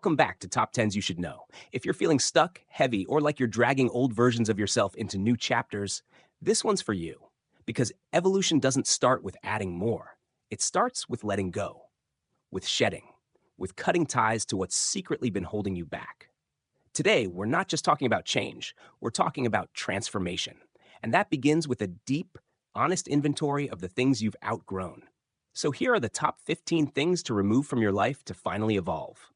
Welcome back to Top 10s You Should Know. If you're feeling stuck, heavy, or like you're dragging old versions of yourself into new chapters, this one's for you. Because evolution doesn't start with adding more, it starts with letting go, with shedding, with cutting ties to what's secretly been holding you back. Today, we're not just talking about change, we're talking about transformation. And that begins with a deep, honest inventory of the things you've outgrown. So here are the top 15 things to remove from your life to finally evolve.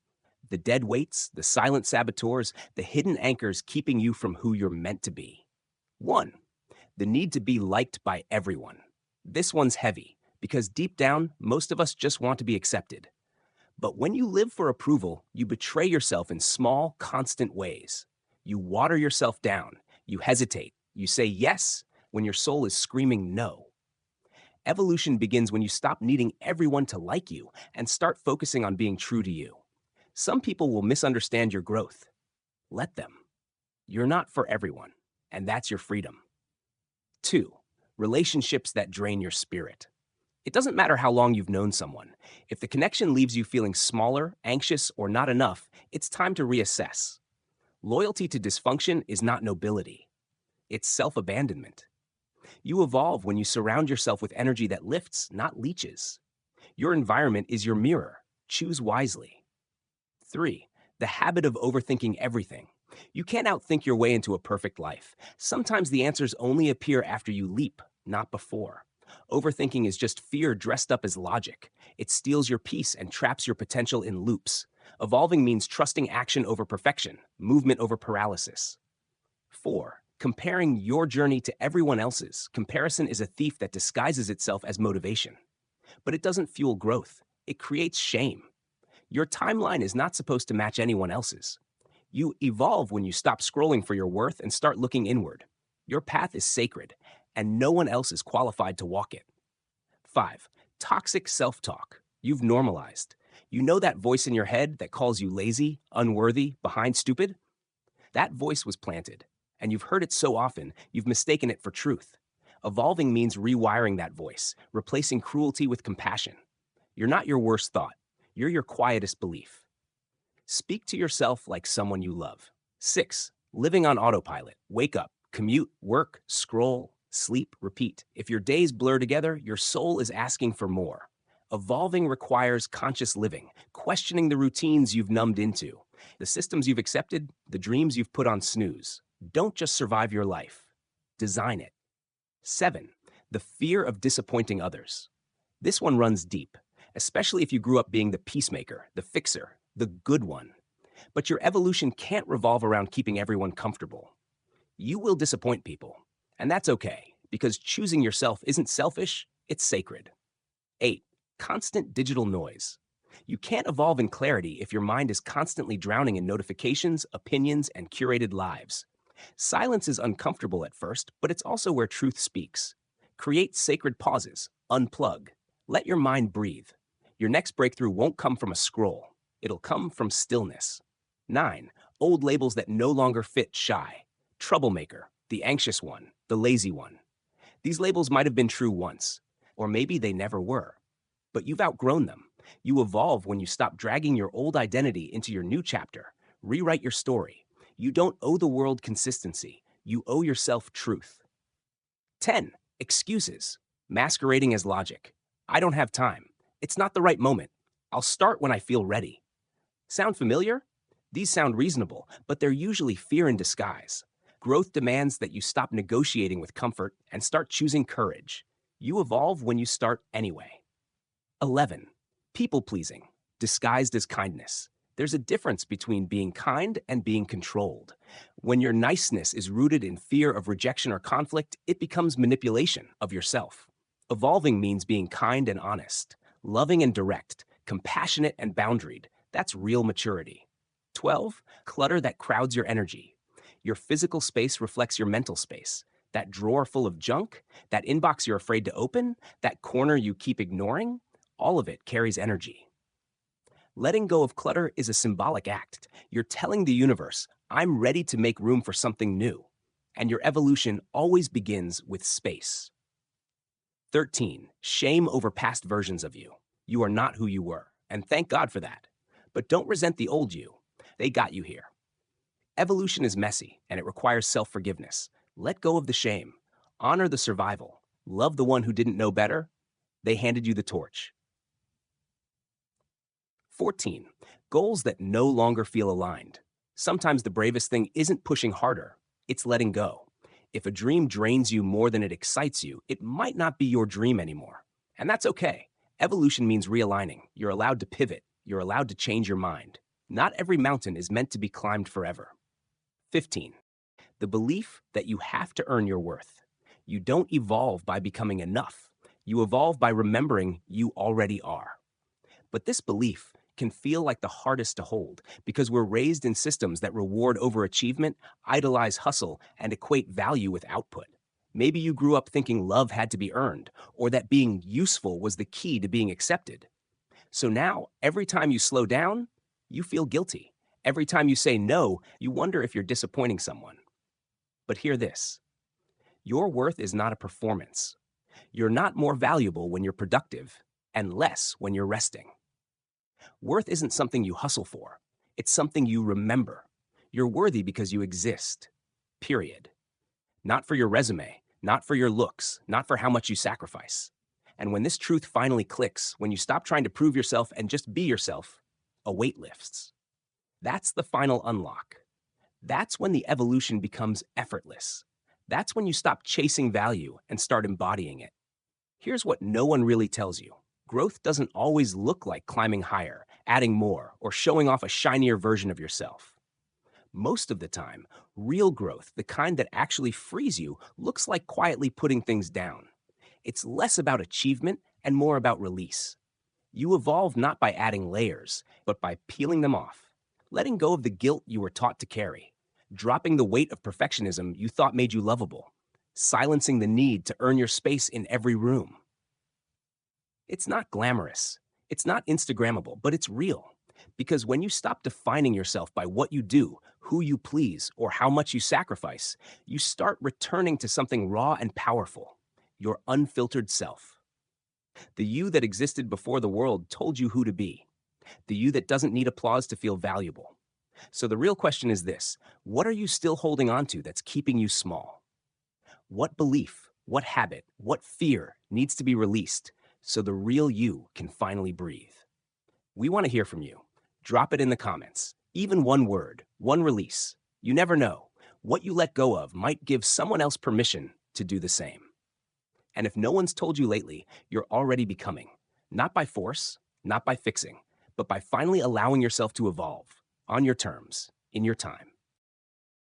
The dead weights, the silent saboteurs, the hidden anchors keeping you from who you're meant to be. 1. The need to be liked by everyone. This one's heavy, because deep down, most of us just want to be accepted. But when you live for approval, you betray yourself in small, constant ways. You water yourself down, you hesitate, you say yes when your soul is screaming no. Evolution begins when you stop needing everyone to like you and start focusing on being true to you. Some people will misunderstand your growth. Let them. You're not for everyone, and that's your freedom. 2. Relationships that drain your spirit. It doesn't matter how long you've known someone. If the connection leaves you feeling smaller, anxious, or not enough, it's time to reassess. Loyalty to dysfunction is not nobility. It's self-abandonment. You evolve when you surround yourself with energy that lifts, not leeches. Your environment is your mirror. Choose wisely. 3. The habit of overthinking everything. You can't outthink your way into a perfect life. Sometimes the answers only appear after you leap, not before. Overthinking is just fear dressed up as logic. It steals your peace and traps your potential in loops. Evolving means trusting action over perfection, movement over paralysis. 4. Comparing your journey to everyone else's. Comparison is a thief that disguises itself as motivation. But it doesn't fuel growth. It creates shame. Your timeline is not supposed to match anyone else's. You evolve when you stop scrolling for your worth and start looking inward. Your path is sacred, and no one else is qualified to walk it. 5. Toxic self-talk. You've normalized. You know that voice in your head that calls you lazy, unworthy, behind, stupid? That voice was planted, and you've heard it so often, you've mistaken it for truth. Evolving means rewiring that voice, replacing cruelty with compassion. You're not your worst thought. You're your quietest belief. Speak to yourself like someone you love. 6. Living on autopilot. Wake up, commute, work, scroll, sleep, repeat. If your days blur together, your soul is asking for more. Evolving requires conscious living, questioning the routines you've numbed into, the systems you've accepted, the dreams you've put on snooze. Don't just survive your life. Design it. 7. The fear of disappointing others. This one runs deep, especially if you grew up being the peacemaker, the fixer, the good one. But your evolution can't revolve around keeping everyone comfortable. You will disappoint people, and that's okay, because choosing yourself isn't selfish, it's sacred. 8. Constant digital noise. You can't evolve in clarity if your mind is constantly drowning in notifications, opinions, and curated lives. Silence is uncomfortable at first, but it's also where truth speaks. Create sacred pauses. Unplug. Let your mind breathe. Your next breakthrough won't come from a scroll. It'll come from stillness. 9. Old labels that no longer fit. Shy, troublemaker, the anxious one, the lazy one. These labels might have been true once, or maybe they never were. But you've outgrown them. You evolve when you stop dragging your old identity into your new chapter. Rewrite your story. You don't owe the world consistency. You owe yourself truth. 10. Excuses. Masquerading as logic. I don't have time. It's not the right moment. I'll start when I feel ready. Sound familiar? These sound reasonable, but they're usually fear in disguise. Growth demands that you stop negotiating with comfort and start choosing courage. You evolve when you start anyway. 11. People-pleasing, disguised as kindness. There's a difference between being kind and being controlled. When your niceness is rooted in fear of rejection or conflict, it becomes manipulation of yourself. Evolving means being kind and honest, loving and direct, compassionate and boundaried. That's real maturity. 12. Clutter that crowds your energy. Your physical space reflects your mental space. That drawer full of junk, that inbox you're afraid to open, that corner you keep ignoring, all of it carries energy. Letting go of clutter is a symbolic act. You're telling the universe, I'm ready to make room for something new. And your evolution always begins with space. 13. Shame over past versions of you. You are not who you were, and thank God for that. But don't resent the old you. They got you here. Evolution is messy and it requires self forgiveness. Let go of the shame. Honor the survival. Love the one who didn't know better. They handed you the torch. 14. Goals that no longer feel aligned. Sometimes the bravest thing isn't pushing harder, it's letting go. If a dream drains you more than it excites you, it might not be your dream anymore. And that's okay. Evolution means realigning. You're allowed to pivot. You're allowed to change your mind. Not every mountain is meant to be climbed forever. 15. The belief that you have to earn your worth. You don't evolve by becoming enough. You evolve by remembering you already are. But this belief can feel like the hardest to hold because we're raised in systems that reward overachievement, idolize hustle, and equate value with output. Maybe you grew up thinking love had to be earned, or that being useful was the key to being accepted. So now, every time you slow down, you feel guilty. Every time you say no, you wonder if you're disappointing someone. But hear this: your worth is not a performance. You're not more valuable when you're productive and less when you're resting. Worth isn't something you hustle for. It's something you remember. You're worthy because you exist. Period. Not for your resume, not for your looks, not for how much you sacrifice. And when this truth finally clicks, when you stop trying to prove yourself and just be yourself, a weight lifts. That's the final unlock. That's when the evolution becomes effortless. That's when you stop chasing value and start embodying it. Here's what no one really tells you. Growth doesn't always look like climbing higher, adding more, or showing off a shinier version of yourself. Most of the time, real growth, the kind that actually frees you, looks like quietly putting things down. It's less about achievement and more about release. You evolve not by adding layers, but by peeling them off, letting go of the guilt you were taught to carry, dropping the weight of perfectionism you thought made you lovable, silencing the need to earn your space in every room. It's not glamorous. It's not Instagrammable, but it's real. Because when you stop defining yourself by what you do, who you please, or how much you sacrifice, you start returning to something raw and powerful: your unfiltered self. The you that existed before the world told you who to be. The you that doesn't need applause to feel valuable. So the real question is this: what are you still holding on to that's keeping you small? What belief, what habit, what fear needs to be released so the real you can finally breathe? We want to hear from you. Drop it in the comments. Even one word, one release. You never know. What you let go of might give someone else permission to do the same. And if no one's told you lately, you're already becoming. Not by force, not by fixing, but by finally allowing yourself to evolve on your terms, in your time.